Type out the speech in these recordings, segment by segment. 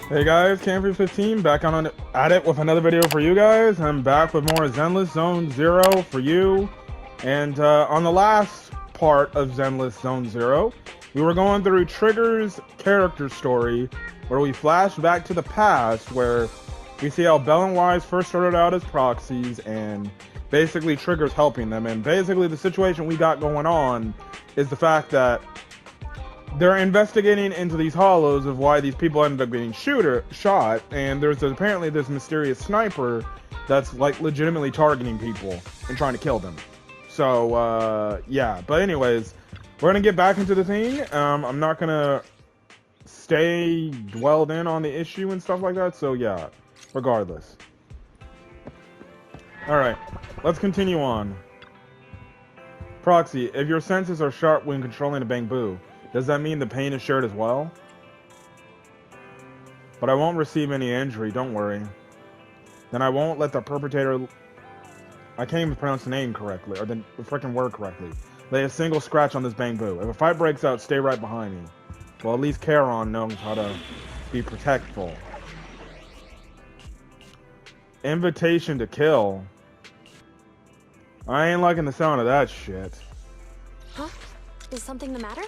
Hey guys, Camper15 back on at it with another video for you guys. I'm back with more Zenless Zone Zero for you. And on the last part of Zenless Zone Zero, we were going through Trigger's character story, where we flashed back to the past, where we see how Bell and Wise first started out as proxies, and basically Trigger's helping them. And basically the situation we got going on is the fact that they're investigating into these hollows of why these people ended up getting shot, and there's apparently this mysterious sniper that's like legitimately targeting people and trying to kill them. So yeah, but anyways, we're gonna get back into the thing. I'm not gonna stay dwelled in on the issue and stuff like that, so yeah, regardless. Alright, let's continue on. Proxy, if your senses are sharp when controlling a bamboo, does that mean the pain is shared as well? But I won't receive any injury, don't worry. Then I won't let the perpetrator... I can't even pronounce the name correctly, or the freaking word correctly. Lay a single scratch on this bamboo. If a fight breaks out, stay right behind me. Well, at least Charon knows how to be protectful. Invitation to kill. I ain't liking the sound of that shit. Huh? Is something the matter?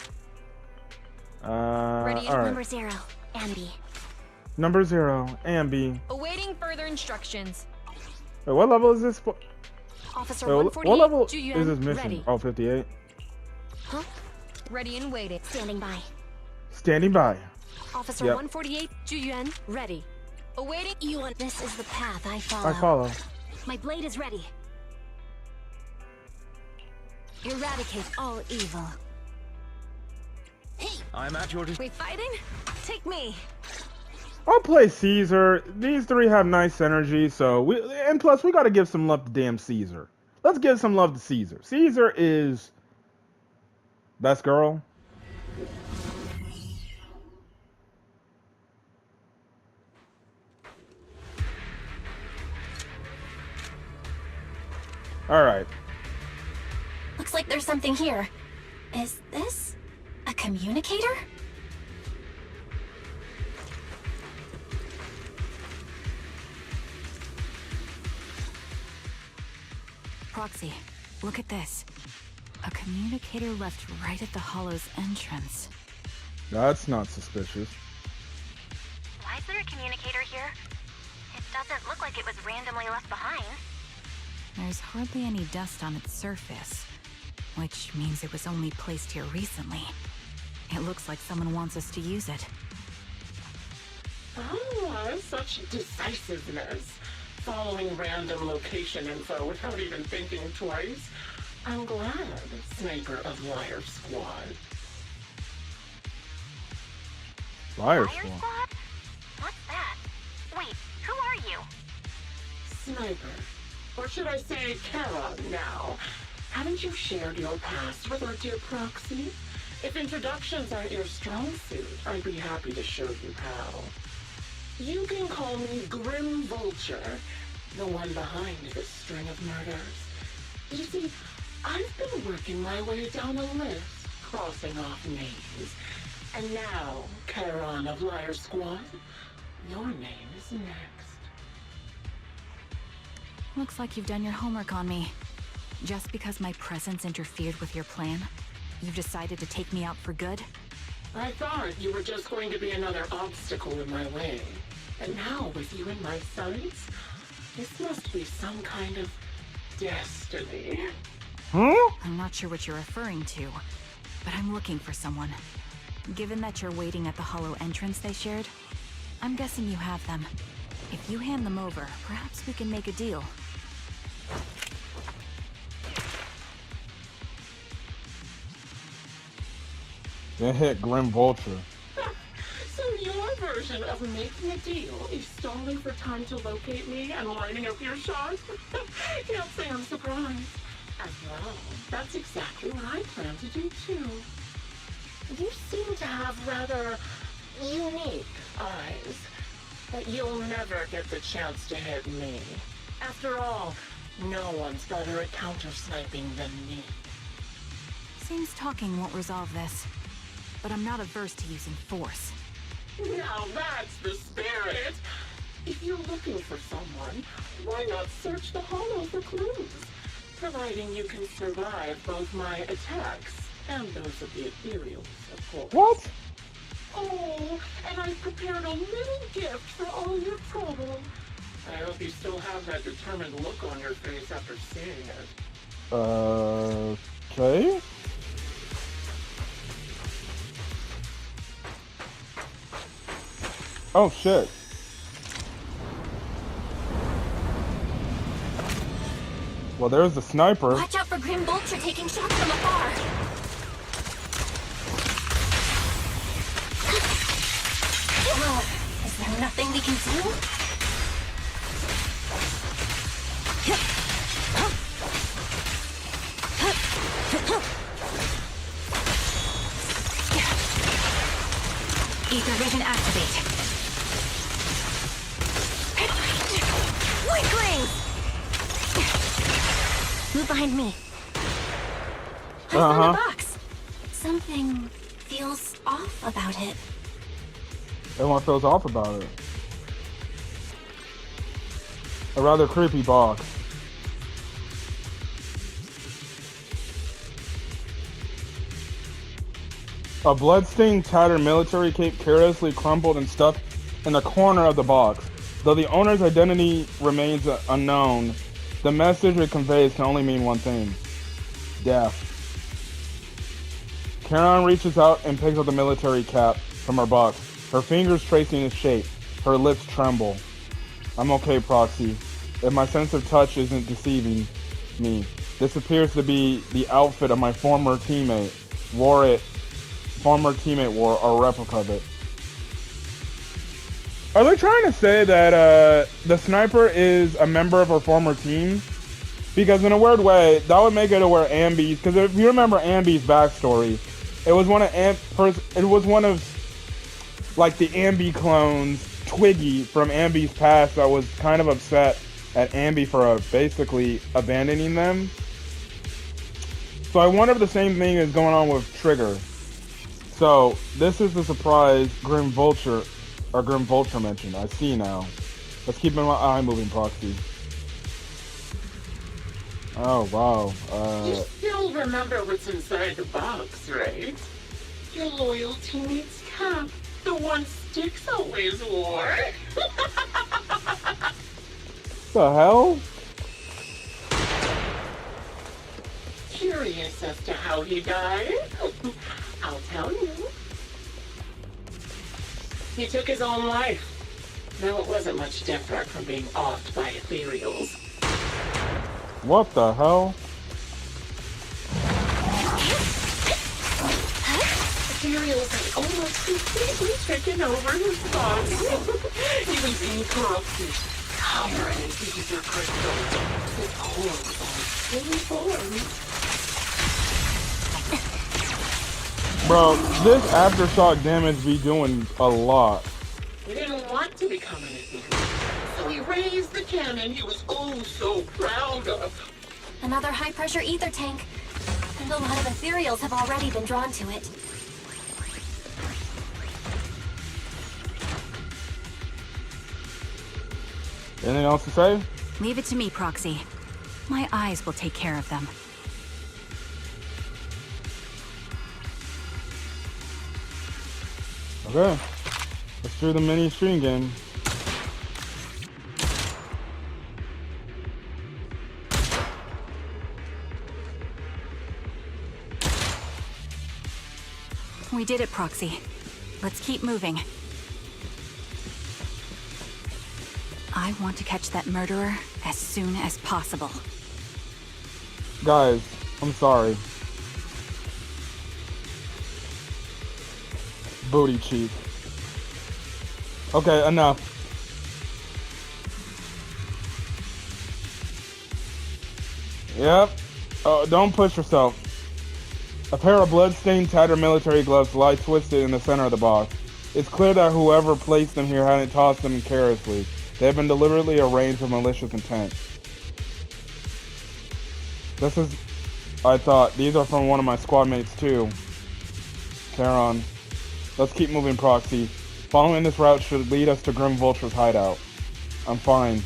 Ready at alright. Number 0, Ambi. Number 0, Ambi. Awaiting further instructions. Wait, what level is this? Officer Wait, 148, what level Juyuan, is this mission? ready. Oh, 58. Huh? Ready and waiting. Standing by. Standing by. Officer Yep. 148, Juyuan, ready. Awaiting. This is the path I follow. I follow. My blade is ready. Eradicate all evil. Hey! I'm at your We fighting? Take me. I'll play Caesar. These three have nice energy, so and plus we gotta give some love to damn Caesar. Let's give some love to Caesar. Caesar is best girl. Alright. Looks like there's something here. Is this a communicator? Proxy, look at this. A communicator left right at the hollow's entrance. That's not suspicious. Why is there a communicator here? It doesn't look like it was randomly left behind. There's hardly any dust on its surface, which means it was only placed here recently. It looks like someone wants us to use it. Oh, such decisiveness. Following random location info without even thinking twice. I'm glad, Sniper of Lyre Squad. Lyre Lyre Squad. Squad? What's that? Wait, who are you? Sniper. Or should I say Charon now? Haven't you shared your past with our dear Proxy? If introductions aren't your strong suit, I'd be happy to show you how. You can call me Grim Vulture, the one behind this string of murders. You see, I've been working my way down a list, crossing off names. And now, Charon of Lyre Squad, your name is next. Looks like you've done your homework on me. Just because my presence interfered with your plan, you've decided to take me out for good? I thought you were just going to be another obstacle in my way. And now, with you in my sights, this must be some kind of destiny. Huh? I'm not sure what you're referring to, but I'm looking for someone. Given that you're waiting at the hollow entrance they shared, I'm guessing you have them. If you hand them over, perhaps we can make a deal. That hit Grim Vulture. So your version of making a deal is stalling for time to locate me and lining up your shot? Can't say I'm surprised. After all, that's exactly what I plan to do too. You seem to have rather unique eyes, but you'll never get the chance to hit me. After all, no one's better at counter-sniping than me. Seems talking won't resolve this, but I'm not averse to using force. Now that's the spirit. If you're looking for someone, why not search the hollow for clues? Providing you can survive both my attacks and those of the ethereals, of course. What? Oh, and I've prepared a little gift for all your trouble. I hope you still have that determined look on your face after seeing it. Okay. Oh shit. Well, there's the sniper. Watch out for Grim Vulture taking shots from afar. Is there nothing we can do? Ether vision activate. Weaklings! Move behind me. I Uh-huh. found a box. Something feels off about it. Everyone feels off about it. A rather creepy box. A bloodstained, tattered military cape carelessly crumpled and stuffed in the corner of the box. Though the owner's identity remains unknown, the message it conveys can only mean one thing: death. Charon reaches out and picks up the military cap from her box, her fingers tracing its shape. Her lips tremble. I'm okay, Proxy. If my sense of touch isn't deceiving me, this appears to be the outfit of my former teammate. Former teammate wore a replica of it. Are they trying to say that the sniper is a member of her former team? Because in a weird way, that would make it to where Ambi's, because if you remember Ambi's backstory, it was one of like the Ambi clones, Twiggy from Ambi's past, that was kind of upset at Ambi for basically abandoning them. So I wonder if the same thing is going on with Trigger. So this is the surprise Grim Vulture mentioned. I see now. Let's keep my eye moving, Proxy. Oh wow. You still remember what's inside the box, right? Your loyal teammate's cap, the one Styx always wore. The hell? Curious as to how he died? I'll tell you. He took his own life. Now it wasn't much different from being offed by ethereals. What the hell? Ethereals had almost completely taken over his body. He was incorrupted, covered in ether crystals, his horns on fully formed. Bro, this aftershock damage be doing a lot. He didn't want to become an ethereal, so he raised the cannon he was oh so proud of. Another high-pressure ether tank. And a lot of ethereals have already been drawn to it. Anything else to say? Leave it to me, Proxy. My eyes will take care of them. Okay. Let's do the mini stream game. We did it, Proxy. Let's keep moving. I want to catch that murderer as soon as possible. Guys, I'm sorry. Booty cheek. Okay, enough. Yep. Don't push yourself. A pair of blood-stained, tattered military gloves lie twisted in the center of the box. It's clear that whoever placed them here hadn't tossed them carelessly. They have been deliberately arranged with malicious intent. I thought, these are from one of my squad mates too. Charon. Let's keep moving, Proxy. Following this route should lead us to Grim Vulture's hideout. I'm fine.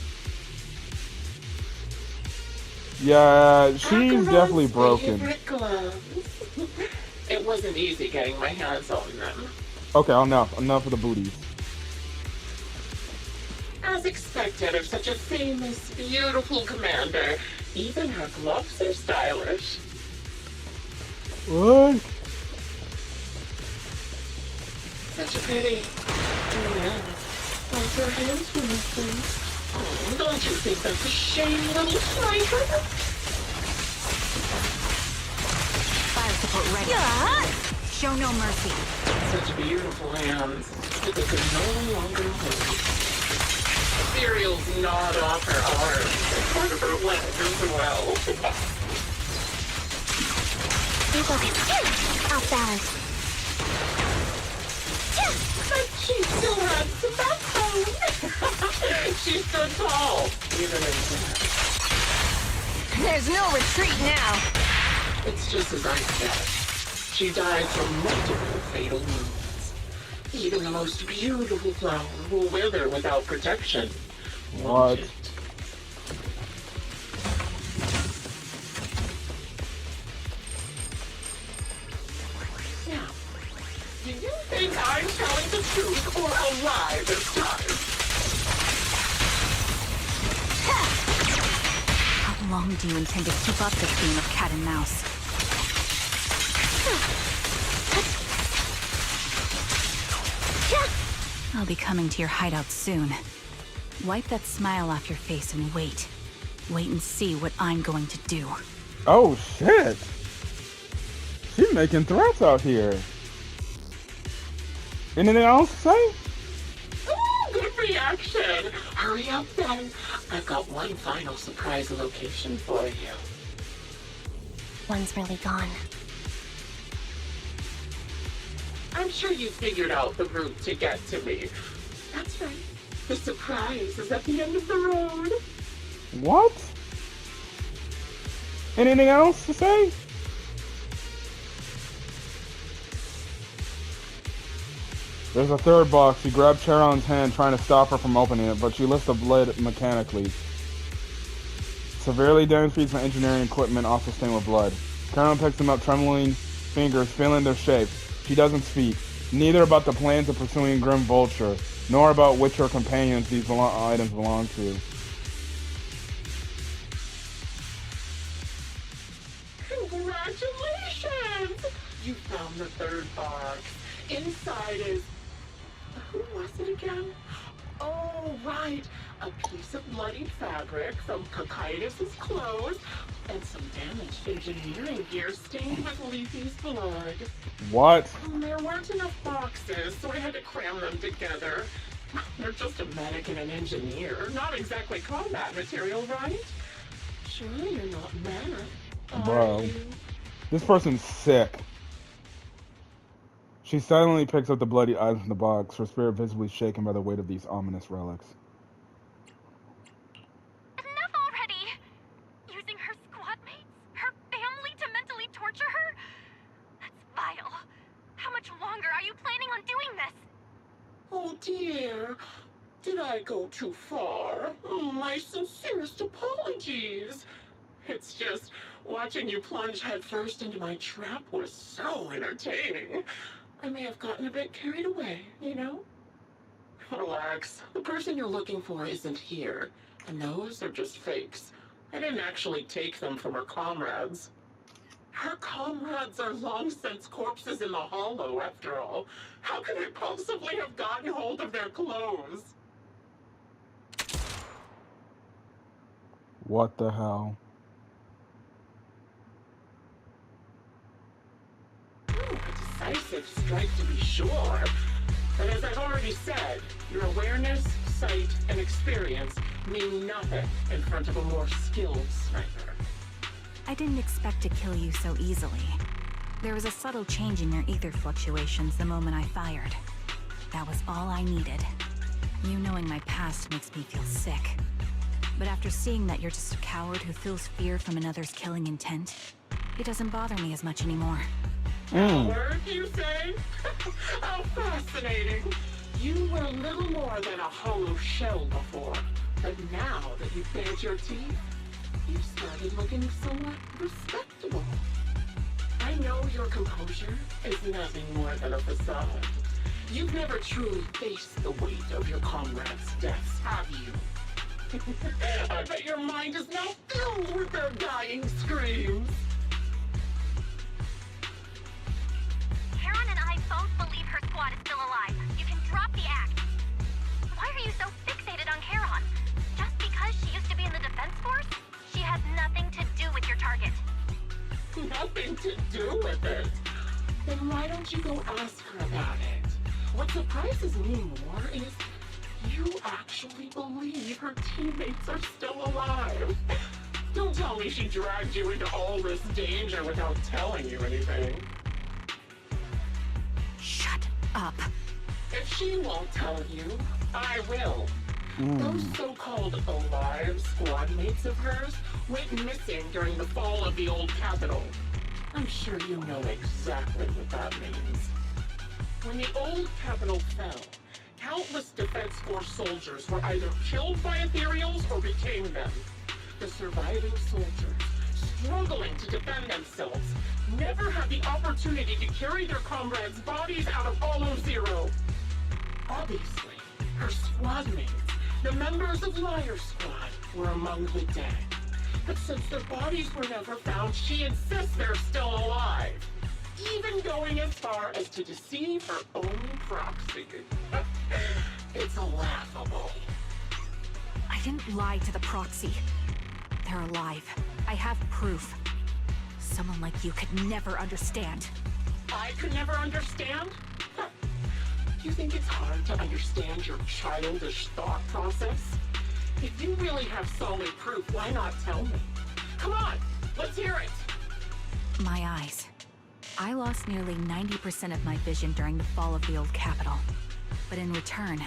Yeah, she's definitely broken. It wasn't easy getting my hands on them. Okay, enough of the booties. As expected of such a famous, beautiful commander, even her gloves are stylish. What? Such a pity. Yeah. Like her hands were missing. Oh, don't you think that's a shame, little sniper? Fire support ready. Show no mercy. Such beautiful hands that they could no longer hold. Cereal's gnawed off her arms and part of her leg as well. You got it. Off balance. But she still had some backbone. She stood tall, even in death. There's no retreat now. It's just as I said. She died from multiple fatal wounds. Even the most beautiful flower will wither without protection. What? Now, do you think I'm telling the truth or a lie this time? How long do you intend to keep up this game of cat and mouse? I'll be coming to your hideout soon. Wipe that smile off your face and wait. Wait and see what I'm going to do. Oh shit! She's making threats out here. Anything else to say? Ooh, good reaction. Hurry up then. I've got one final surprise location for you. One's really gone. I'm sure you figured out the route to get to me. That's right. The surprise is at the end of the road. What? Anything else to say? There's a third box. She grabbed Charon's hand, trying to stop her from opening it, but she lifts the lid mechanically. Severely damaged pieces of engineering equipment also stained with blood. Charon picks them up, trembling fingers, feeling their shape. She doesn't speak, neither about the plans of pursuing Grim Vulture, nor about which her companions these items belong to. Congratulations! You found the third box. Inside is... Who was it again? Oh, right. A piece of bloodied fabric from Cocytus's clothes and some damaged engineering gear stained with Leafy's blood. What? There weren't enough boxes, so I had to cram them together. They're just a medic and an engineer. Not exactly combat material, right? Surely you're not mad, are Bro. you? This person's sick. She silently picks up the bloody items in the box, her spirit visibly shaken by the weight of these ominous relics. Enough already! Using her squad mates, her family to mentally torture her? That's vile. How much longer are you planning on doing this? Oh dear. Did I go too far? My sincerest apologies. It's just, watching you plunge headfirst into my trap was so entertaining. I may have gotten a bit carried away, you know? Relax. The person you're looking for isn't here. And those are just fakes. I didn't actually take them from her comrades. Her comrades are long since corpses in the hollow, after all. How could I possibly have gotten hold of their clothes? What the hell? A decisive strike to be sure. But as I've already said, your awareness, sight, and experience mean nothing in front of a more skilled sniper. I didn't expect to kill you so easily. There was a subtle change in your ether fluctuations the moment I fired. That was all I needed. You knowing my past makes me feel sick. But after seeing that you're just a coward who feels fear from another's killing intent, it doesn't bother me as much anymore. Coward, you say? How fascinating. You were little more than a hollow shell before, but now that you've bared your teeth, you've started looking somewhat respectable. I know your composure is nothing more than a facade. You've never truly faced the weight of your comrades' deaths, have you? I bet your mind is now filled with their dying screams. Karen and I both believe her squad is still alive. You can drop the act. Why are you so fixated on Karen? Just because she used to be in the defense force? She has nothing to do with your target. Nothing to do with it. Then why don't you go ask her about it? What surprises me more is you actually believe her teammates are still alive. Don't tell me she dragged you into all this danger without telling you anything. Shut up. If she won't tell you, I will. Those so-called alive squad mates of hers went missing during the fall of the old capital. I'm sure you know exactly what that means. When the old capital fell, countless Defense Force soldiers were either killed by ethereals or became them. The surviving soldiers, struggling to defend themselves, never had the opportunity to carry their comrades' bodies out of Hollow Zero. Obviously, her squad mates, the members of Lyre squad, were among the dead. But since their bodies were never found, she insists they're still alive. Even going as far as to deceive her own proxy. It's laughable. I didn't lie to the proxy. They're alive. I have proof. Someone like you could never understand. I could never understand? You think it's hard to understand your childish thought process? If you really have solid proof, why not tell me? Come on, let's hear it! My eyes. I lost nearly 90% of my vision during the fall of the old capital. But in return,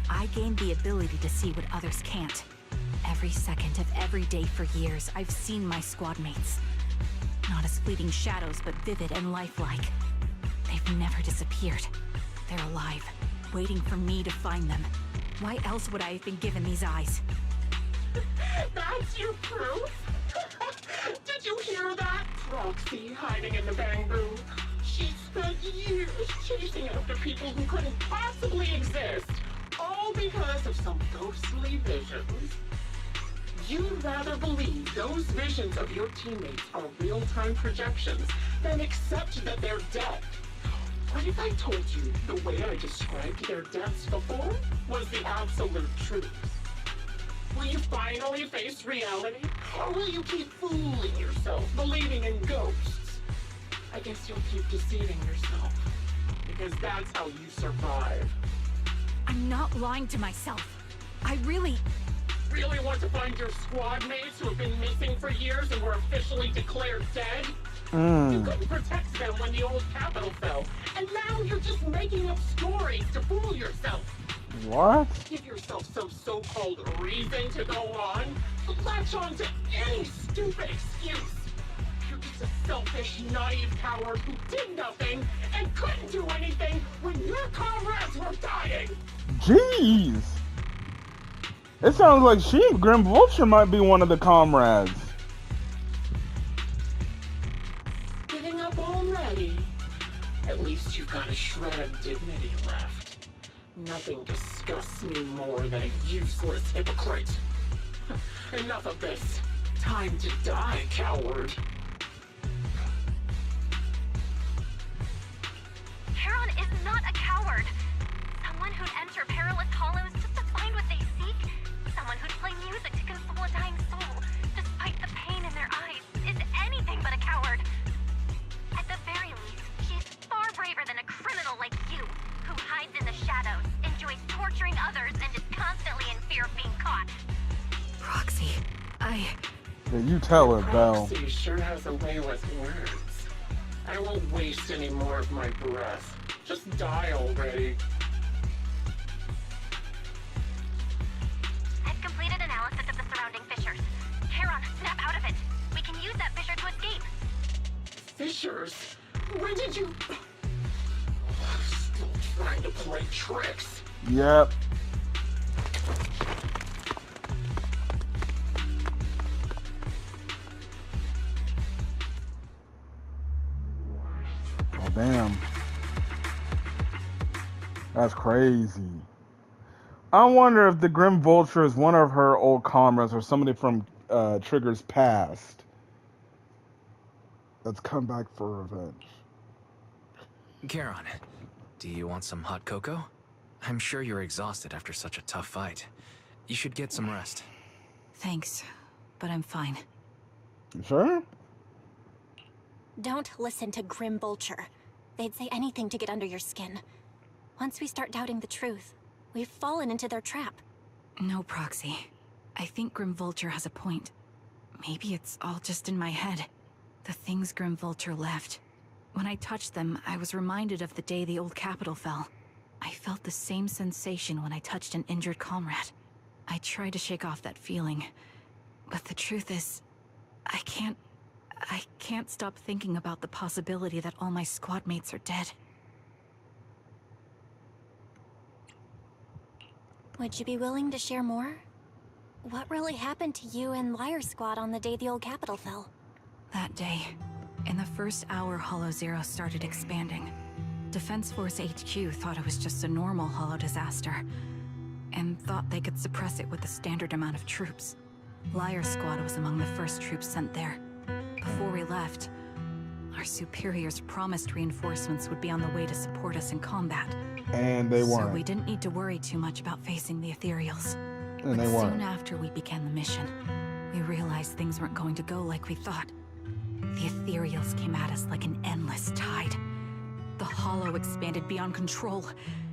I gained the ability to see what others can't. Every second of every day for years, I've seen my squad mates. Not as fleeting shadows, but vivid and lifelike. They've never disappeared. They're alive, waiting for me to find them. Why else would I have been given these eyes? That's your proof? Did you hear that? Proxy hiding in the bamboo. She spent years chasing after people who couldn't possibly exist, all because of some ghostly visions. You'd rather believe those visions of your teammates are real-time projections than accept that they're dead. What if I told you the way I described their deaths before was the absolute truth? Will you finally face reality? Or will you keep fooling yourself, believing in ghosts? I guess you'll keep deceiving yourself. Because that's how you survive. I'm not lying to myself. I really want to find your squad mates who have been missing for years and were officially declared dead? You couldn't protect them when the old capital fell, and now you're just making up stories to fool yourself. What? Give yourself some so-called reason to go on. Latch on to any stupid excuse. You're just a selfish, naive coward who did nothing and couldn't do anything when your comrades were dying. Jeez. It sounds like she and Grim Vulture might be one of the comrades. Giving up already? At least you've got a shred of dignity left. Nothing disgusts me more than a useless hypocrite. Enough of this. Time to die, coward. Karen is not a coward. Someone who'd enter perilous hollows just to find what they seek. Someone who'd play music to console a dying soul, despite the pain in their eyes, is anything but a coward. At the very least, she's far braver than a criminal like you, who hides in the shadows, enjoys torturing others, and is constantly in fear of being caught. Proxy, Yeah, you tell her, Belle. Proxy sure has a way with words. I won't waste any more of my breath. Just die already. I've completed analysis of the surrounding fissures. Karen, snap out of it. We can use that fissure to escape. Fissures? When did you... Still trying to play tricks. Yep. Oh, damn. That's crazy. I wonder if the Grim Vulture is one of her old comrades or somebody from Trigger's past that's come back for revenge. Charon, do you want some hot cocoa? I'm sure you're exhausted after such a tough fight. You should get some rest. Thanks, but I'm fine. You sure? Don't listen to Grim Vulture. They'd say anything to get under your skin. Once we start doubting the truth, we've fallen into their trap. No, Proxy. I think Grim Vulture has a point. Maybe it's all just in my head. The things Grim Vulture left. When I touched them, I was reminded of the day the old capital fell. I felt the same sensation when I touched an injured comrade. I tried to shake off that feeling, but the truth is, I can't stop thinking about the possibility that all my squad mates are dead. Would you be willing to share more? What really happened to you and Lyre's squad on the day the old capital fell? That day, in the first hour Hollow Zero started expanding. Defense Force HQ thought it was just a normal Hollow disaster, and thought they could suppress it with the standard amount of troops. Lyre's squad was among the first troops sent there. Before we left, our superiors promised reinforcements would be on the way to support us in combat. And they weren't. So we didn't need to worry too much about facing the Ethereals. And they But weren't. soon after we began the mission, we realized things weren't going to go like we thought. The Ethereals came at us like an endless tide. The Hollow expanded beyond control.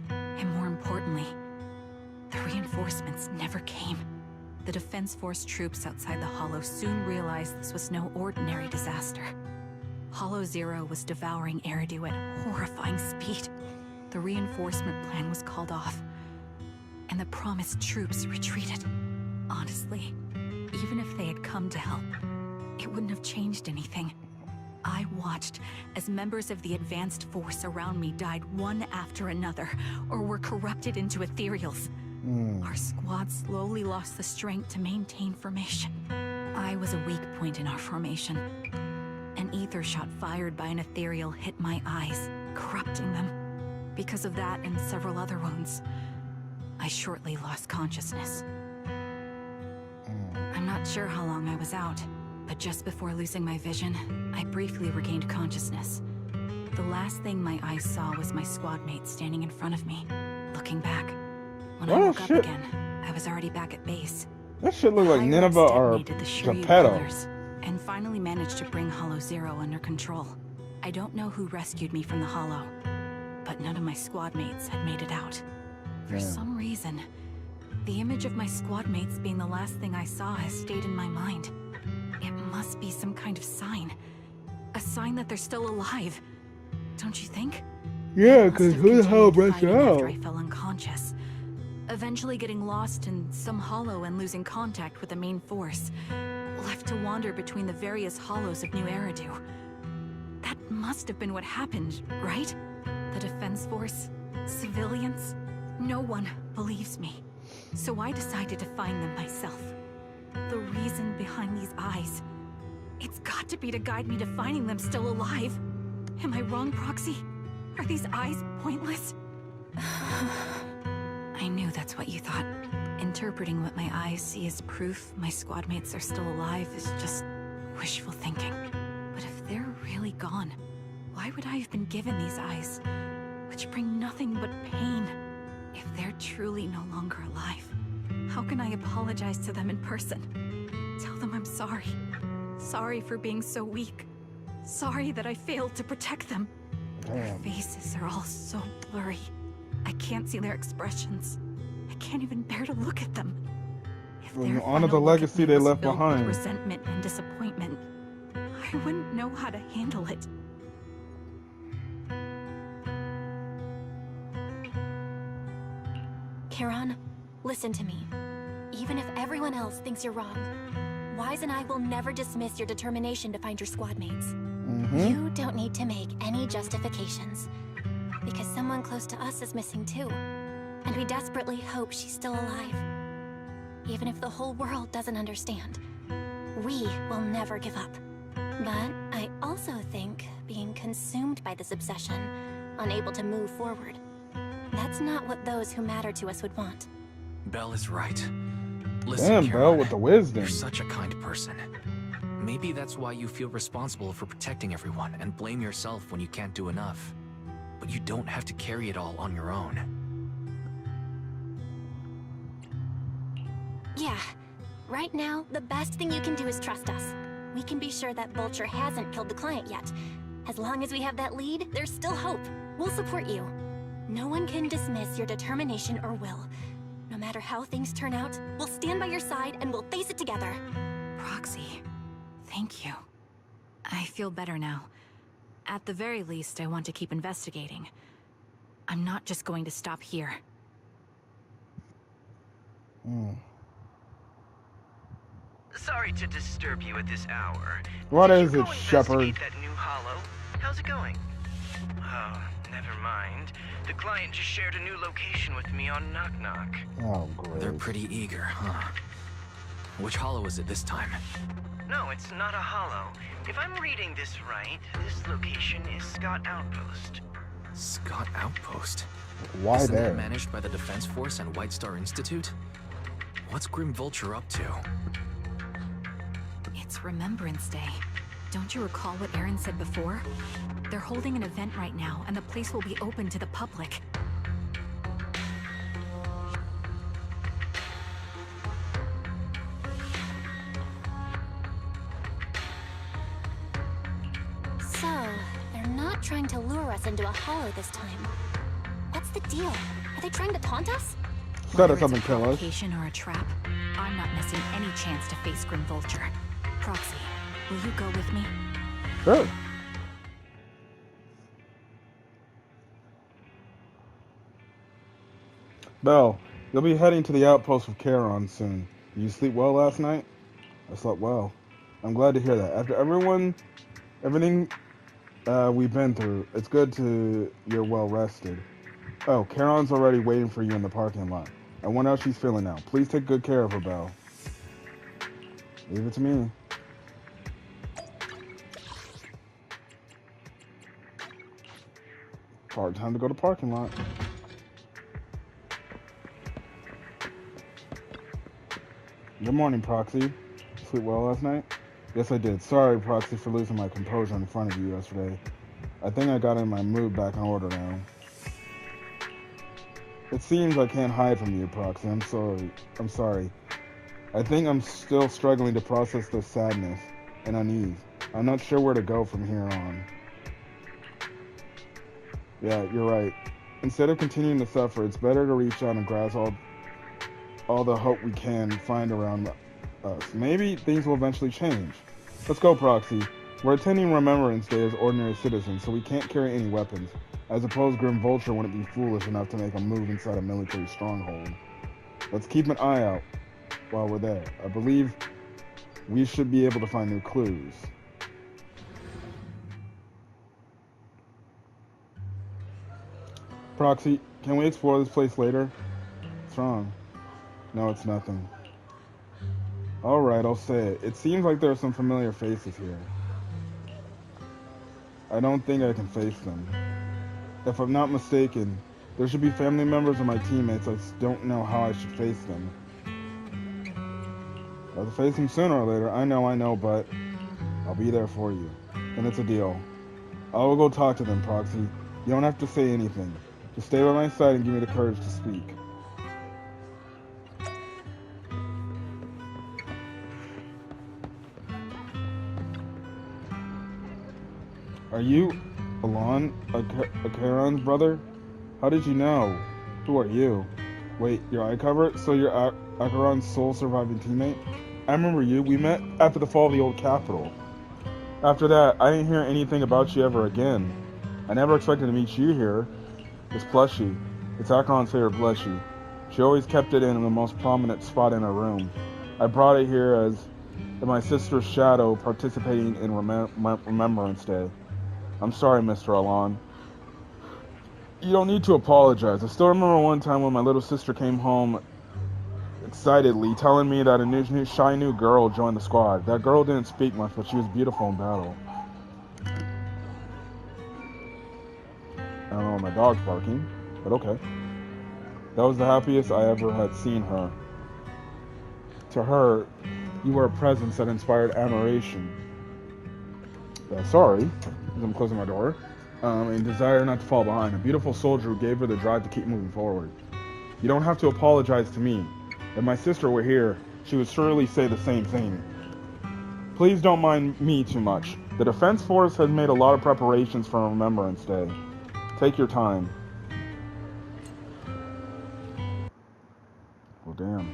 And more importantly, the reinforcements never came. The Defense Force troops outside the Hollow soon realized this was no ordinary disaster. Hollow Zero was devouring Eridu at horrifying speed. The reinforcement plan was called off, and the promised troops retreated. Honestly, even if they had come to help, it wouldn't have changed anything. I watched as members of the advanced force around me died one after another, or were corrupted into ethereals. Our squad slowly lost the strength to maintain formation. I was a weak point in our formation. An ether shot fired by an ethereal hit my eyes, corrupting them. Because of that and several other wounds, I shortly lost consciousness. I'm not sure how long I was out, but just before losing my vision, I briefly regained consciousness. The last thing my eyes saw was my squad mate standing in front of me, looking back. When I woke up again, I was already back at base. That shit look like Lyre Nineveh or detonated the Shiryu Geppetto. pillars, and finally managed to bring Hollow Zero under control. I don't know who rescued me from the Hollow, but none of my squad mates had made it out. For some reason, the image of my squad mates being the last thing I saw has stayed in my mind. It must be some kind of sign. A sign that they're still alive. Don't you think? Yeah, Must because have who the hell continued breaks it fighting out? after I fell unconscious. Eventually getting lost in some hollow and losing contact with the main force. Left to wander between the various hollows of New Eridu. That must have been what happened, right? The Defense Force? Civilians? No one believes me. So I decided to find them myself. The reason behind these eyes. It's got to be to guide me to finding them still alive. Am I wrong, Proxy? Are these eyes pointless? I knew that's what you thought. Interpreting what my eyes see as proof my squad mates are still alive is just wishful thinking. But if they're really gone, why would I have been given these eyes, which bring nothing but pain? If they're truly no longer alive, how can I apologize to them in person? Tell them I'm sorry. Sorry for being so weak. Sorry that I failed to protect them. Their faces are all so blurry. I can't see their expressions. I can't even bear to look at them. If When you their honor the final look at legacy me they was left filled with behind. resentment and disappointment, I wouldn't know how to handle it. Charon, listen to me. Even if everyone else thinks you're wrong, Wise and I will never dismiss your determination to find your squad mates. You don't need to make any justifications. because someone close to us is missing too. And we desperately hope she's still alive. Even if the whole world doesn't understand, we will never give up. But I also think being consumed by this obsession, unable to move forward, that's not what those who matter to us would want. Belle is right. Listen, Damn, Karen, Belle with the wisdom. you're such a kind person. Maybe that's why you feel responsible for protecting everyone and blame yourself when you can't do enough. But you don't have to carry it all on your own. Yeah. Right now, the best thing you can do is trust us. We can be sure that Vulture hasn't killed the client yet. As long as we have that lead, there's still hope. We'll support you. No one can dismiss your determination or will. No matter how things turn out, we'll stand by your side and we'll face it together. Proxy, thank you. I feel better now. At the very least, I want to keep investigating. I'm not just going to stop here. Sorry to disturb you at this hour. What Did is you it, go Shepard? investigate that new hollow? How's it going? Oh, never mind. The client just shared a new location with me on Knock Knock. Oh, great. They're pretty eager, huh? Which hollow is it this time? No, it's not a hollow. If I'm reading this right, this location is Scott Outpost. Scott Outpost? Why Isn't there? that managed by the Defense Force and White Star Institute? What's Grim Vulture up to? It's Remembrance Day. Don't you recall what Aaron said before? They're holding an event right now, and the place will be open to the public. So, they're not trying to lure us into a hollow this time. What's the deal? Are they trying to taunt us? Set Whether us up it's and a kill us. provocation or a trap, I'm not missing any chance to face Grim Vulture. Proxy, will you go with me? Sure. Belle, you'll be heading to the outpost with Charon soon. Did you sleep well last night? I slept well. I'm glad to hear that. After everything we've been through, it's good you're well rested. Oh, Charon's already waiting for you in the parking lot. I wonder how she's feeling now. Please take good care of her, Belle. Leave it to me. Hard time to go to parking lot. Good morning, Proxy. Sleep well last night? Yes, I did. Sorry, Proxy, for losing my composure in front of you yesterday. I think I got in my mood back in order now. It seems I can't hide from you, Proxy. I'm sorry. I think I'm still struggling to process the sadness and unease. I'm not sure where to go from here on. Yeah, you're right. Instead of continuing to suffer, it's better to reach out and grasp all the hope we can find around us. Maybe things will eventually change. Let's go, Proxy. We're attending Remembrance Day as ordinary citizens, so we can't carry any weapons. I suppose Grim Vulture wouldn't be foolish enough to make a move inside a military stronghold. Let's keep an eye out while we're there. I believe we should be able to find new clues. Proxy, can we explore this place later? What's wrong? No, it's nothing. Alright, I'll say it. It seems like there are some familiar faces here. I don't think I can face them. If I'm not mistaken, there should be family members of my teammates. I just don't know how I should face them. I'll have to face them sooner or later. I know, but I'll be there for you. And it's a deal. I will go talk to them, Proxy. You don't have to say anything. Just stay by my side and give me the courage to speak. Are you Alon, Charon's brother? How did you know? Who are you? Wait, your eye cover? So you're Charon's sole surviving teammate? I remember you. We met after the fall of the old capital. After that, I didn't hear anything about you ever again. I never expected to meet you here. This plushie. It's Charon's favorite plushie. She always kept it in the most prominent spot in her room. I brought it here as my sister's shadow participating in Remembrance Day. I'm sorry, Mr. Alon. You don't need to apologize. I still remember one time when my little sister came home excitedly telling me that a shy new girl joined the squad. That girl didn't speak much, but she was beautiful in battle. I don't know, my dog's barking, but okay. That was the happiest I ever had seen her. To her, you were a presence that inspired admiration. Sorry, as I'm closing my door. And desire not to fall behind. A beautiful soldier who gave her the drive to keep moving forward. You don't have to apologize to me. If my sister were here, she would surely say the same thing. Please don't mind me too much. The Defense Force has made a lot of preparations for Remembrance Day. Take your time. Well, damn.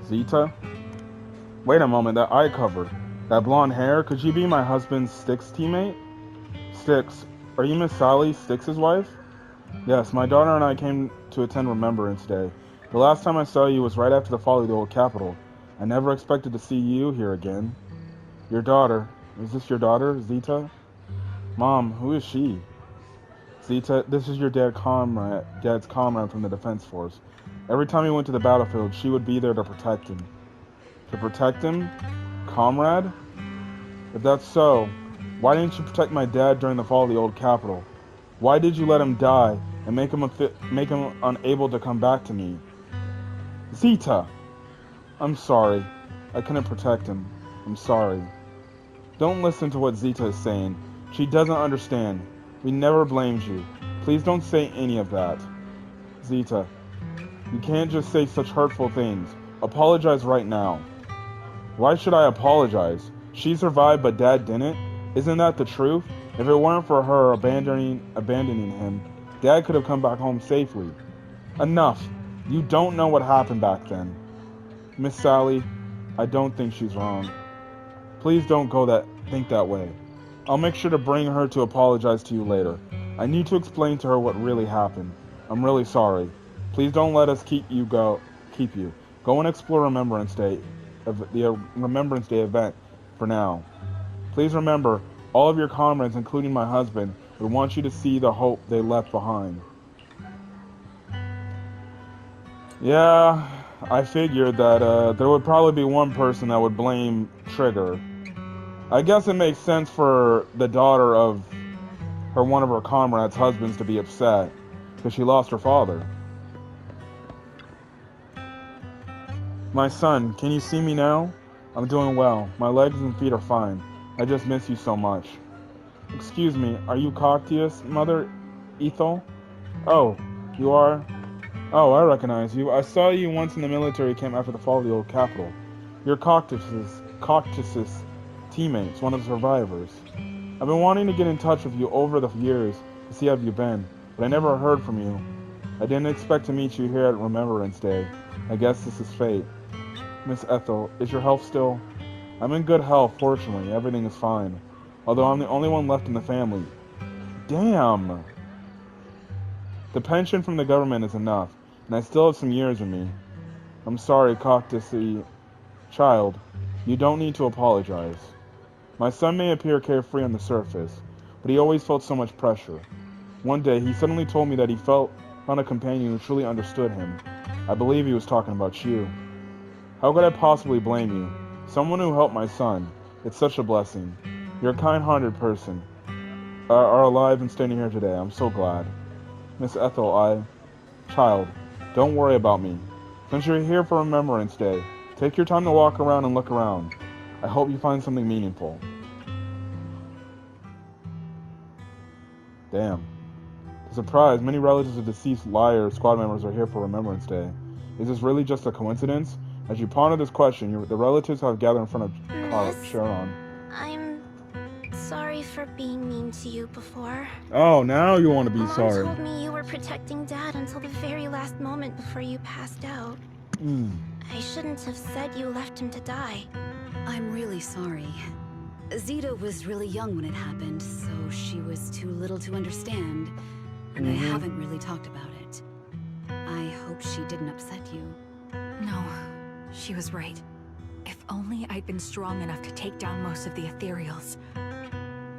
Zeta? Wait a moment, that eye cover. That blonde hair, could she be my husband's Styx teammate? Styx, are you Miss Sally, Styx's wife? Yes, my daughter and I came to attend Remembrance Day. The last time I saw you was right after the fall of the old capital. I never expected to see you here again. Your daughter. Is this your daughter, Zeta? Mom, who is she? Zeta, this is your dad's comrade from the Defense Force. Every time he went to the battlefield, she would be there to protect him. To protect him? Comrade? If that's so, why didn't you protect my dad during the fall of the old capital? Why did you let him die and make him unable to come back to me? Zeta! I'm sorry. I couldn't protect him. I'm sorry. Don't listen to what Zeta is saying. She doesn't understand. We never blamed you. Please don't say any of that. Zeta, you can't just say such hurtful things. Apologize right now. Why should I apologize? She survived, but Dad didn't? Isn't that the truth? If it weren't for her abandoning him, Dad could have come back home safely. Enough. You don't know what happened back then. Miss Sally, I don't think she's wrong. Please don't think that way. I'll make sure to bring her to apologize to you later. I need to explain to her what really happened. I'm really sorry. Please don't let us keep you. Go and explore Remembrance Day, the Remembrance Day event for now. Please remember, all of your comrades, including my husband, would want you to see the hope they left behind. Yeah, I figured that there would probably be one person that would blame Trigger. I guess it makes sense for the daughter of one of her comrades' husbands to be upset, because she lost her father. My son, can you see me now? I'm doing well. My legs and feet are fine. I just miss you so much. Excuse me, are you Coctius, Mother Ethel? Oh, you are? Oh, I recognize you. I saw you once in the military camp after the fall of the old capital. You're Coctius's teammates, one of the survivors. I've been wanting to get in touch with you over the years to see how you've been, but I never heard from you. I didn't expect to meet you here at Remembrance Day. I guess this is fate. Miss Ethel, is your health still? I'm in good health, fortunately. Everything is fine. Although I'm the only one left in the family. Damn! The pension from the government is enough, and I still have some years in me. I'm sorry, Coctiusy. Child, you don't need to apologize. My son may appear carefree on the surface, but he always felt so much pressure. One day, he suddenly told me that he found a companion who truly understood him. I believe he was talking about you. How could I possibly blame you? Someone who helped my son. It's such a blessing. You're a kind-hearted person. Are alive and standing here today. I'm so glad. Miss Ethel, Child, don't worry about me. Since you're here for Remembrance Day, take your time to walk around and look around. I hope you find something meaningful. Damn. To surprise, many relatives of deceased Lyre squad members are here for Remembrance Day. Is this really just a coincidence? As you ponder this question, the relatives have gathered in front of Sharon. I'm sorry for being mean to you before. Oh, now you want to be Mom sorry. told me you were protecting Dad until the very last moment before you passed out. I shouldn't have said you left him to die. I'm really sorry. Zeta was really young when it happened, so she was too little to understand, and I haven't really talked about it. I hope she didn't upset you. No, she was right. If only I'd been strong enough to take down most of the ethereals.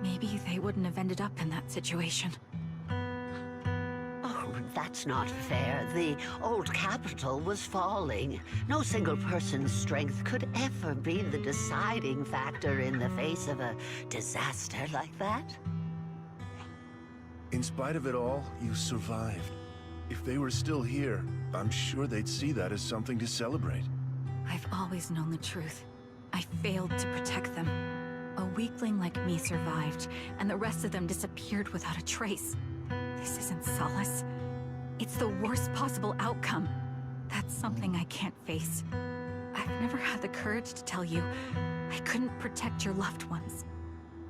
Maybe they wouldn't have ended up in that situation. Oh, that's not fair. The old capital was falling. No single person's strength could ever be the deciding factor in the face of a disaster like that. In spite of it all, you survived. If they were still here, I'm sure they'd see that as something to celebrate. I've always known the truth. I failed to protect them. A weakling like me survived, and the rest of them disappeared without a trace. This isn't solace. It's the worst possible outcome. That's something I can't face. I've never had the courage to tell you I couldn't protect your loved ones.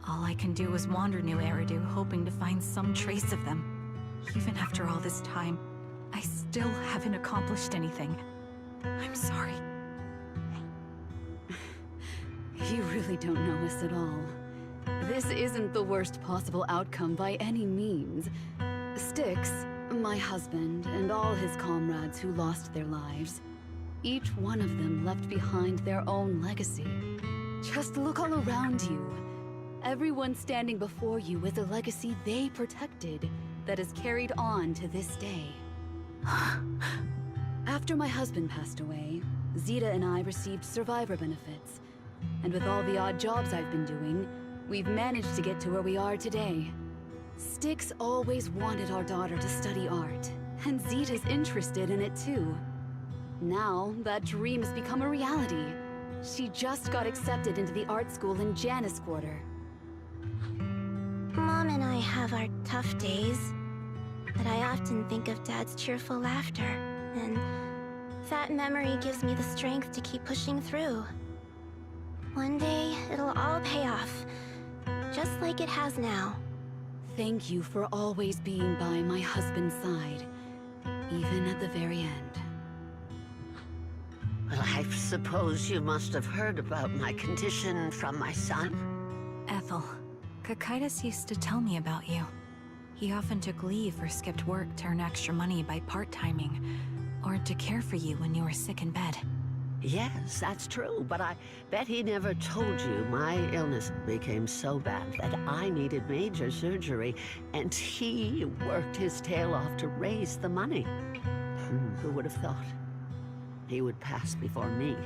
All I can do is wander New Eridu, hoping to find some trace of them. Even after all this time, I still haven't accomplished anything. I'm sorry. You really don't know us at all. This isn't the worst possible outcome by any means. Styx, my husband, and all his comrades who lost their lives, each one of them left behind their own legacy. Just look all around you. Everyone standing before you is a legacy they protected that is carried on to this day. After my husband passed away, Zeta and I received survivor benefits. And with all the odd jobs I've been doing, we've managed to get to where we are today. Styx always wanted our daughter to study art, and Zeta's interested in it too. Now, that dream has become a reality. She just got accepted into the art school in Janus Quarter. Mom and I have our tough days, but I often think of Dad's cheerful laughter, and that memory gives me the strength to keep pushing through. One day, it'll all pay off, just like it has now. Thank you for always being by my husband's side, even at the very end. Well, I suppose you must have heard about my condition from my son. Ethel, Kakaitis used to tell me about you. He often took leave or skipped work to earn extra money by part-timing, or to care for you when you were sick in bed. Yes, that's true, but I bet he never told you my illness became so bad that I needed major surgery, and he worked his tail off to raise the money. Who would have thought he would pass before me?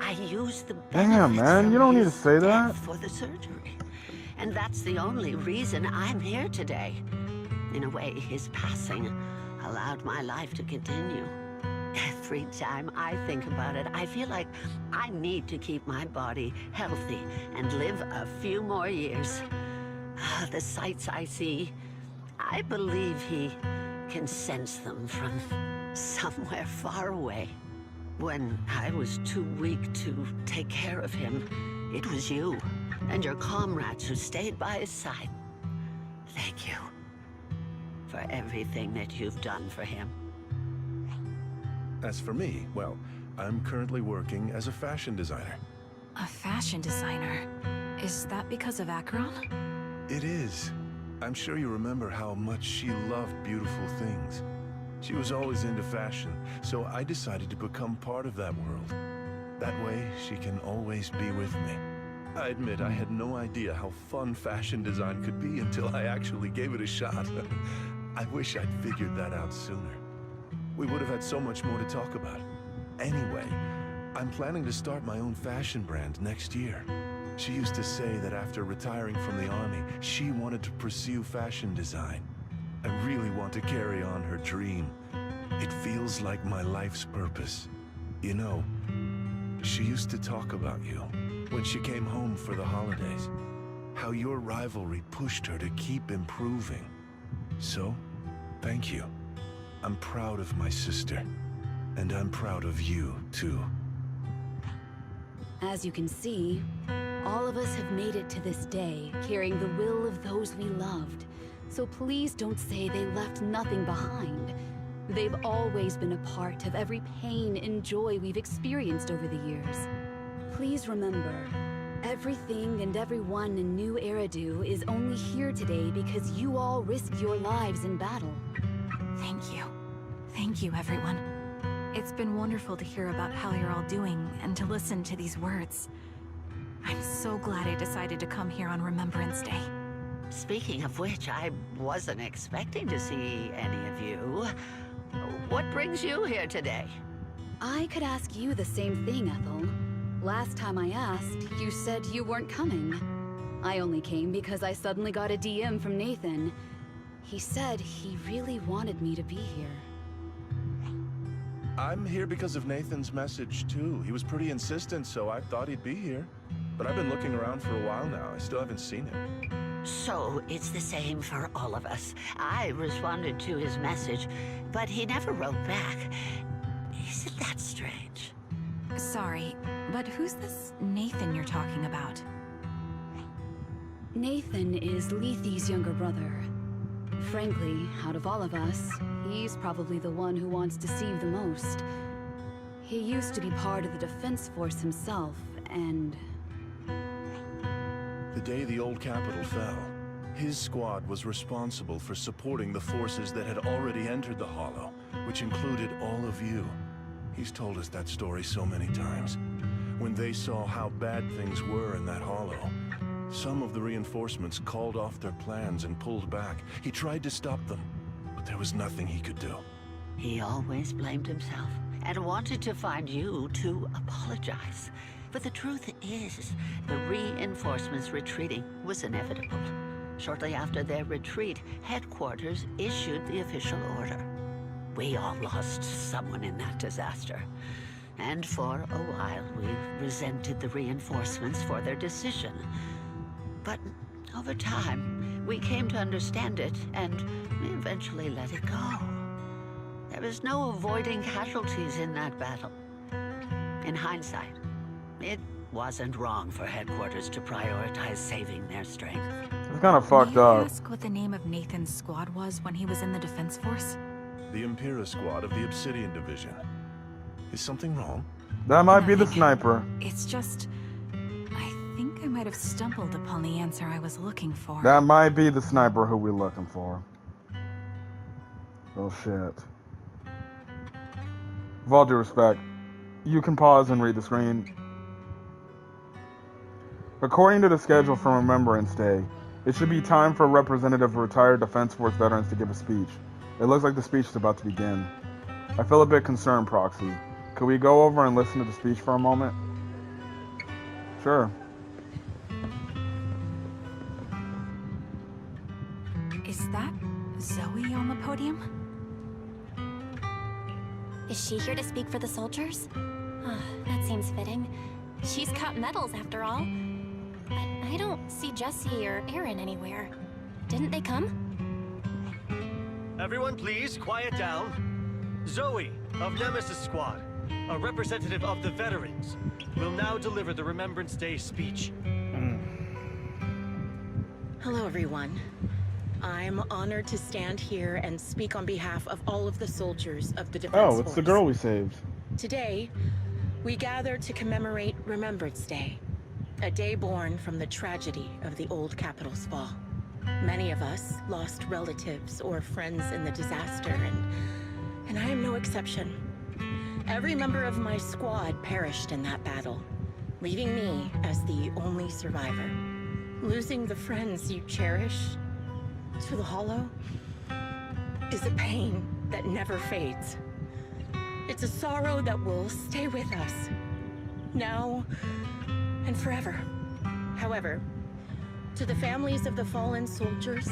I used the Damn, man, you don't need to say that. for the surgery, and that's the only reason I'm here today. In a way, his passing allowed my life to continue. Every time I think about it, I feel like I need to keep my body healthy and live a few more years. The sights I see, I believe he can sense them from somewhere far away. When I was too weak to take care of him, it was you and your comrades who stayed by his side. Thank you for everything that you've done for him. As for me, well, I'm currently working as a fashion designer. A fashion designer? Is that because of Acheron? It is. I'm sure you remember how much she loved beautiful things. She was always into fashion, so I decided to become part of that world. That way, she can always be with me. I admit I had no idea how fun fashion design could be until I actually gave it a shot. I wish I'd figured that out sooner. We would have had so much more to talk about. Anyway, I'm planning to start my own fashion brand next year. She used to say that after retiring from the army, she wanted to pursue fashion design. I really want to carry on her dream. It feels like my life's purpose. You know, she used to talk about you when she came home for the holidays. How your rivalry pushed her to keep improving. So, thank you. I'm proud of my sister, and I'm proud of you, too. As you can see, all of us have made it to this day, carrying the will of those we loved. So please don't say they left nothing behind. They've always been a part of every pain and joy we've experienced over the years. Please remember, everything and everyone in New Eridu is only here today because you all risked your lives in battle. Thank you. Thank you, everyone. It's been wonderful to hear about how you're all doing and to listen to these words. I'm so glad I decided to come here on Remembrance Day. Speaking of which, I wasn't expecting to see any of you. What brings you here today? I could ask you the same thing, Ethel. Last time I asked, you said you weren't coming. I only came because I suddenly got a DM from Nathan. He said he really wanted me to be here. I'm here because of Nathan's message, too. He was pretty insistent, so I thought he'd be here. But I've been looking around for a while now. I still haven't seen him. So it's the same for all of us. I responded to his message, but he never wrote back. Isn't that strange? Sorry, but who's this Nathan you're talking about? Nathan is Lethe's younger brother. Frankly, out of all of us, he's probably the one who wants to deceive the most. He used to be part of the defense force himself, and... The day the old capital fell, his squad was responsible for supporting the forces that had already entered the Hollow, which included all of you. He's told us that story so many times. When they saw how bad things were in that Hollow, some of the reinforcements called off their plans and pulled back. He tried to stop them, but there was nothing he could do. He always blamed himself and wanted to find you to apologize. But the truth is, the reinforcements retreating was inevitable. Shortly after their retreat, headquarters issued the official order. We all lost someone in that disaster. And for a while, we resented the reinforcements for their decision. But over time, we came to understand it, and we eventually let it go. There was no avoiding casualties in that battle. In hindsight, it wasn't wrong for headquarters to prioritize saving their strength. It's kind of fucked May I up. ask what the name of Nathan's squad was when he was in the defense force? The Impera squad of the Obsidian Division. Is something wrong? That might be the Nothing. sniper. It's just... I think I might have stumbled upon the answer I was looking for. That might be the sniper who we're looking for. Oh shit. With all due respect, you can pause and read the screen. According to the schedule for Remembrance Day, it should be time for a representative of retired Defense Force veterans to give a speech. It looks like the speech is about to begin. I feel a bit concerned, Proxy. Could we go over and listen to the speech for a moment? Sure. Is that Zoe on the podium? Is she here to speak for the soldiers? That seems fitting. She's got medals after all. But I don't see Jesse or Aaron anywhere. Didn't they come? Everyone please, quiet down. Zoe, of Nemesis Squad, a representative of the veterans, will now deliver the Remembrance Day speech. Hello, everyone. I'm honored to stand here and speak on behalf of all of the soldiers of the Defense Force. Oh, it's the girl we saved. Today, we gather to commemorate Remembrance Day, a day born from the tragedy of the old capital's fall. Many of us lost relatives or friends in the disaster, and I am no exception. Every member of my squad perished in that battle, leaving me as the only survivor. Losing the friends you cherish to the Hollow is a pain that never fades. It's a sorrow that will stay with us, now and forever. However, to the families of the fallen soldiers,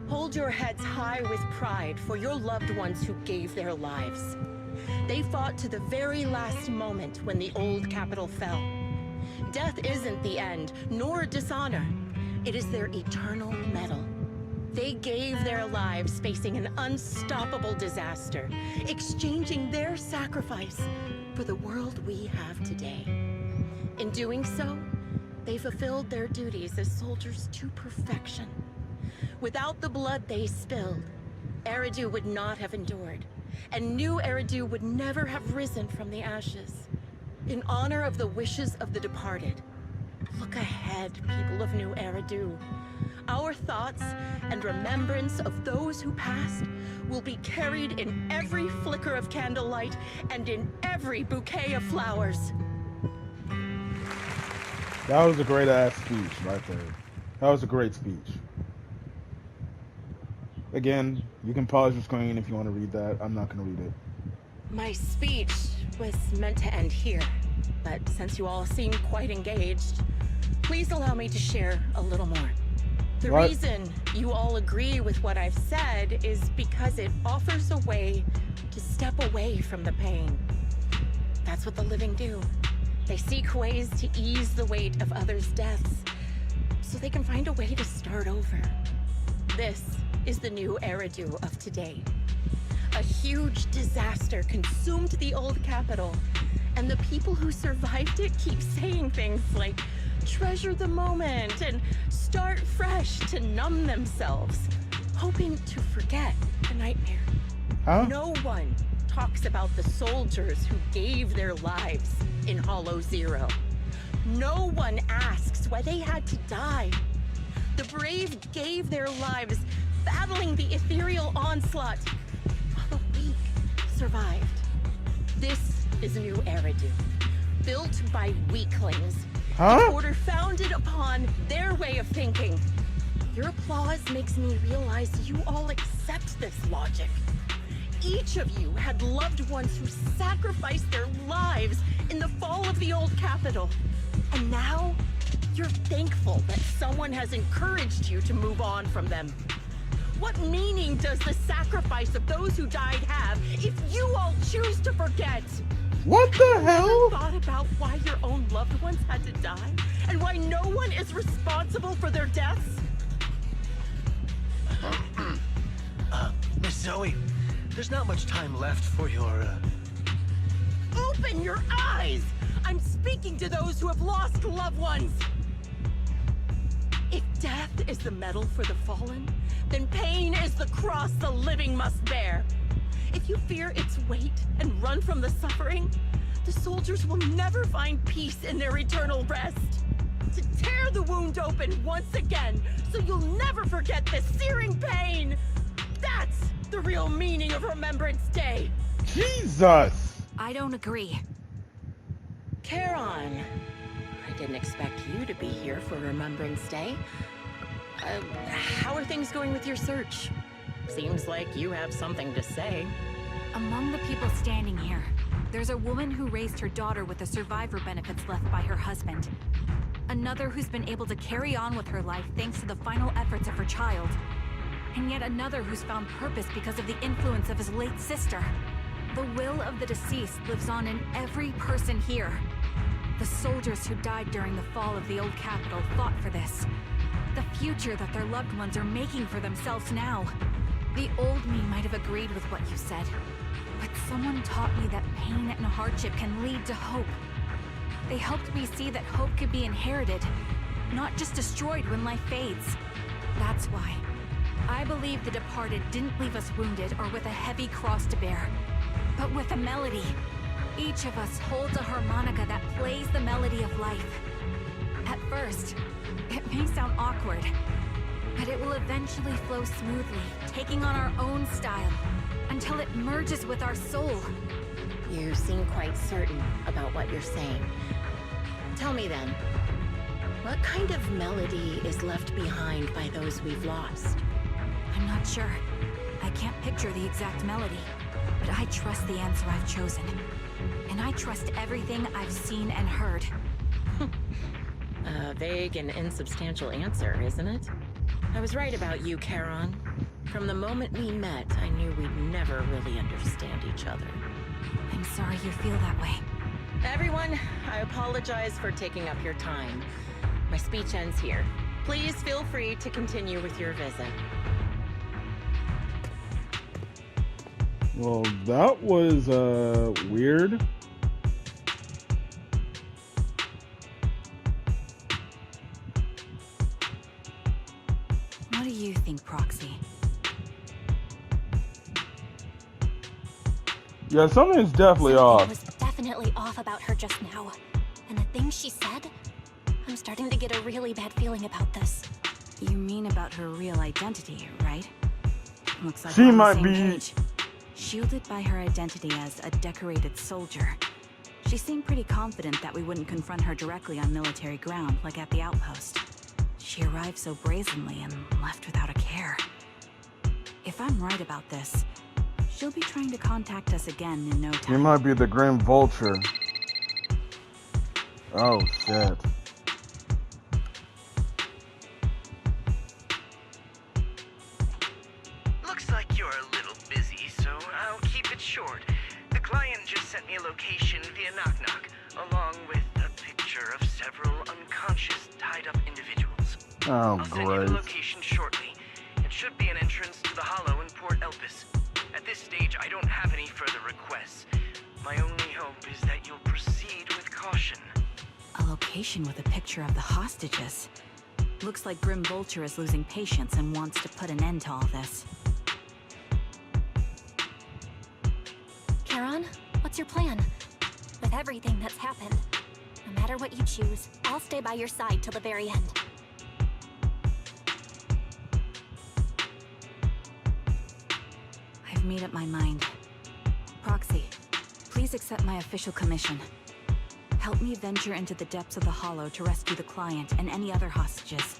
hold your heads high with pride for your loved ones who gave their lives. They fought to the very last moment when the old capital fell. Death isn't the end, nor dishonor. It is their eternal medal. They gave their lives facing an unstoppable disaster, exchanging their sacrifice for the world we have today. In doing so, they fulfilled their duties as soldiers to perfection. Without the blood they spilled, Eridu would not have endured, and new Eridu would never have risen from the ashes. In honor of the wishes of the departed, look ahead, people of New Eridu. Our thoughts and remembrance of those who passed will be carried in every flicker of candlelight and in every bouquet of flowers. That was a great ass speech right there. That was a great speech. Again, you can pause your screen if you want to read that. I'm not going to read it. My speech was meant to end here, but since you all seem quite engaged, please allow me to share a little more. The reason you all agree with what I've said is because it offers a way to step away from the pain. That's what the living do. They seek ways to ease the weight of others' deaths, so they can find a way to start over. This is the new Eridu of today. A huge disaster consumed the old capital, and the people who survived it keep saying things like, treasure the moment and start fresh to numb themselves, hoping to forget the nightmare. Huh? No one talks about the soldiers who gave their lives in Hollow Zero. No one asks why they had to die. The brave gave their lives battling the ethereal onslaught, while the weak survived. This is New Eridu, built by weaklings. Huh? An order founded upon their way of thinking. Your applause makes me realize you all accept this logic. Each of you had loved ones who sacrificed their lives in the fall of the old capital. And now, you're thankful that someone has encouraged you to move on from them. What meaning does the sacrifice of those who died have if you all choose to forget? What the hell? Ever thought about why your own loved ones had to die? And why no one is responsible for their deaths? Miss Zoe, there's not much time left for your, Open your eyes! I'm speaking to those who have lost loved ones! If death is the medal for the fallen, then pain is the cross the living must bear. If you fear its weight and run from the suffering, the soldiers will never find peace in their eternal rest. To tear the wound open once again, so you'll never forget the searing pain! That's the real meaning of Remembrance Day! Jesus! I don't agree. Charon, I didn't expect you to be here for Remembrance Day. How are things going with your search? Seems like you have something to say. Among the people standing here, there's a woman who raised her daughter with the survivor benefits left by her husband. Another who's been able to carry on with her life thanks to the final efforts of her child. And yet another who's found purpose because of the influence of his late sister. The will of the deceased lives on in every person here. The soldiers who died during the fall of the old capital fought for this. The future that their loved ones are making for themselves now. The old me might have agreed with what you said, but someone taught me that pain and hardship can lead to hope. They helped me see that hope could be inherited, not just destroyed when life fades. That's why I believe the departed didn't leave us wounded or with a heavy cross to bear, but with a melody. Each of us holds a harmonica that plays the melody of life. At first, it may sound awkward, but it will eventually flow smoothly, taking on our own style, until it merges with our soul. You seem quite certain about what you're saying. Tell me then, what kind of melody is left behind by those we've lost? I'm not sure. I can't picture the exact melody, but I trust the answer I've chosen. And I trust everything I've seen and heard. A vague and insubstantial answer, isn't it? I was right about you, Charon. From the moment we met, I knew we'd never really understand each other. I'm sorry you feel that way. Everyone, I apologize for taking up your time. My speech ends here. Please feel free to continue with your visit. Well, that was weird. What do you think, Proxy? Yeah, something's definitely off. Was definitely off about her just now. And the things she said, I'm starting to get a really bad feeling about this. You mean about her real identity, right? Looks like She we're on the might same be- page. Shielded by her identity as a decorated soldier. She seemed pretty confident that we wouldn't confront her directly on military ground, like at the outpost. She arrived so brazenly and left without a care. If I'm right about this, she'll be trying to contact us again in no time. You might be the Grim Vulture. Oh, shit. Looks like you're a little busy, so I'll keep it short. The client just sent me a location via Knock Knock, along with a picture of several unconscious, tied-up individuals. Oh, I'll send you great. the location shortly. It should be an entrance to the Hollow in Port Elpis. At this stage, I don't have any further requests. My only hope is that you'll proceed with caution. A location with a picture of the hostages. Looks like Grim Vulture is losing patience and wants to put an end to all this. Charon, what's your plan? With everything that's happened, no matter what you choose, I'll stay by your side till the very end. I've made up my mind. Proxy, please accept my official commission. Help me venture into the depths of the Hollow to rescue the client and any other hostages.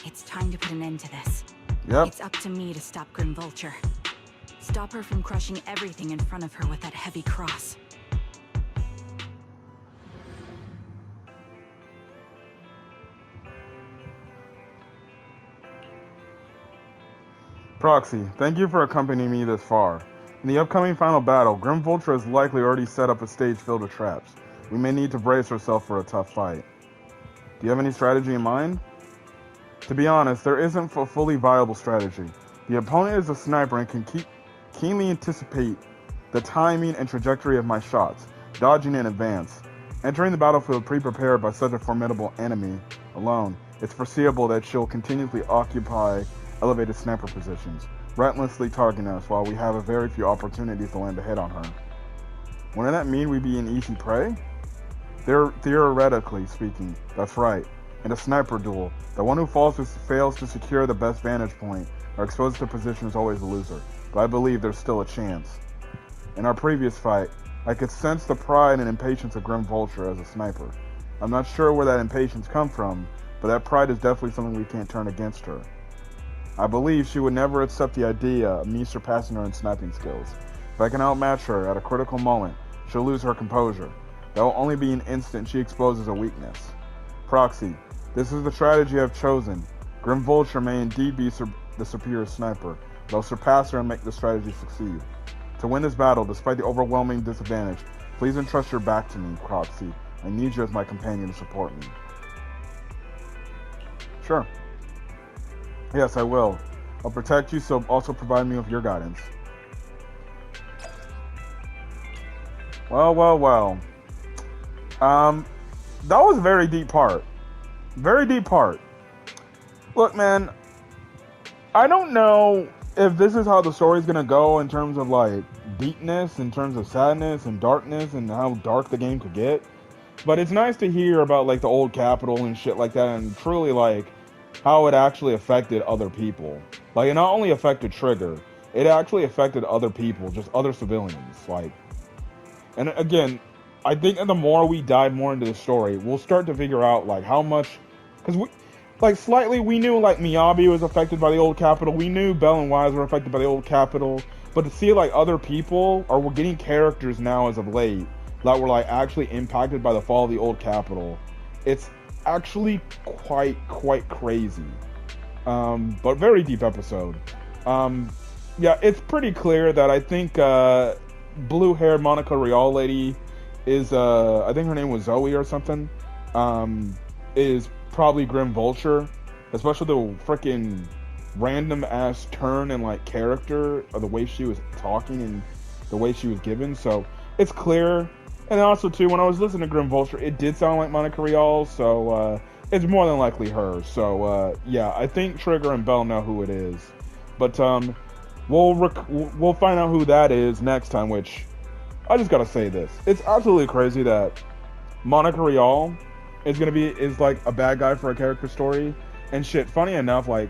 It's time to put an end to this. Yep. It's up to me to stop Grim Vulture. Stop her from crushing everything in front of her with that heavy cross. Proxy, thank you for accompanying me this far. In the upcoming final battle, Grim Vulture has likely already set up a stage filled with traps. We may need to brace ourselves for a tough fight. Do you have any strategy in mind? To be honest, there isn't a fully viable strategy. The opponent is a sniper and can keenly anticipate the timing and trajectory of my shots, dodging in advance. Entering the battlefield pre-prepared by such a formidable enemy alone, it's foreseeable that she'll continuously occupy elevated sniper positions, relentlessly targeting us while we have a very few opportunities to land a hit on her. Wouldn't that mean we'd be an easy prey? Theoretically speaking, that's right. In a sniper duel, the one who fails to secure the best vantage point or exposed to position is always a loser, but I believe there's still a chance. In our previous fight, I could sense the pride and impatience of Grim Vulture as a sniper. I'm not sure where that impatience comes from, but that pride is definitely something we can't turn against her. I believe she would never accept the idea of me surpassing her in sniping skills. If I can outmatch her at a critical moment, she'll lose her composure. That will only be an instant she exposes a weakness. Proxy, this is the strategy I've chosen. Grim Vulture may indeed be the superior sniper, but I'll surpass her and make the strategy succeed. To win this battle, despite the overwhelming disadvantage, please entrust your back to me, Proxy. I need you as my companion to support me. Sure. Yes, I will. I'll protect you, so also provide me with your guidance. Well. That was a very deep part. Very deep part. Look, man, I don't know if this is how the story's gonna go in terms of, like, deepness, in terms of sadness and darkness and how dark the game could get. But it's nice to hear about, like, the old capital and shit like that, and truly, like, how it actually affected other people. Like, it not only affected Trigger, it actually affected other people, just other civilians. Like, and again, I think that the more we dive more into the story, we'll start to figure out, like, how much, because we, like, slightly, we knew, like, Miyabi was affected by the old capital, we knew Bell and Wise were affected by the old capital, but to see, like, other people, or we're getting characters now as of late, that were, like, actually impacted by the fall of the old capital, it's actually quite crazy. But very deep episode. Yeah, it's pretty clear that I think blue-haired Monica Rial lady is I think her name was Zoe or something, is probably Grim Vulture, especially the freaking random ass turn and, like, character of the way she was talking and the way she was given. So it's clear. And also, too, when I was listening to Grim Vulture, it did sound like Monica Rial, so it's more than likely her. So, yeah, I think Trigger and Bell know who it is. But we'll find out who that is next time, which, I just gotta say this. It's absolutely crazy that Monica Rial is like a bad guy for a character story. And shit, funny enough, like,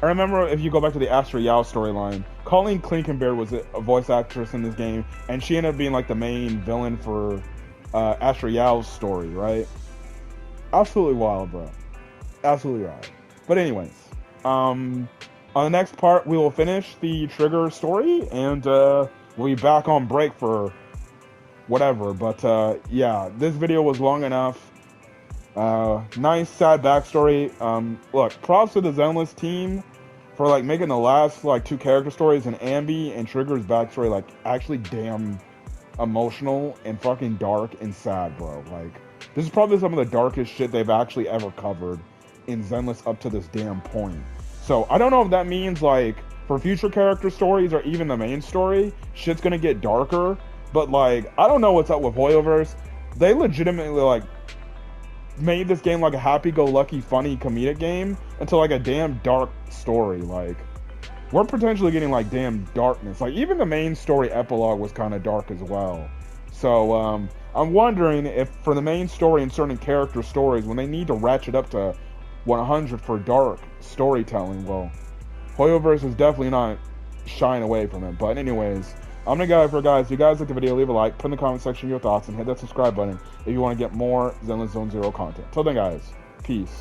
I remember if you go back to the Astra Yao storyline, Colleen Klinkenbeard was a voice actress in this game, and she ended up being like the main villain for Astra Yao's story, right? Absolutely wild, bro. Absolutely wild. But anyways, on the next part, we will finish the Trigger story, and we'll be back on break for whatever. But yeah, this video was long enough. Nice, sad backstory. Look, props to the Zenless team for like making the last like 2 character stories and Ambi and Trigger's backstory like actually damn emotional and fucking dark and sad, bro. Like, this is probably some of the darkest shit they've actually ever covered in Zenless up to this damn point. So I don't know if that means like for future character stories or even the main story, shit's gonna get darker. But like, I don't know what's up with Hoyoverse. They legitimately like made this game like a happy-go-lucky, funny, comedic game into like a damn dark story. Like, we're potentially getting like damn darkness. Like, even the main story epilogue was kind of dark as well. So I'm wondering if for the main story and certain character stories, when they need to ratchet up to 100 for dark storytelling, well, Hoyoverse is definitely not shying away from it. But anyways, I'm gonna go for guys. If you guys like the video, leave a like, put in the comment section your thoughts, and hit that subscribe button if you want to get more Zenless Zone Zero content. Till then, guys, peace.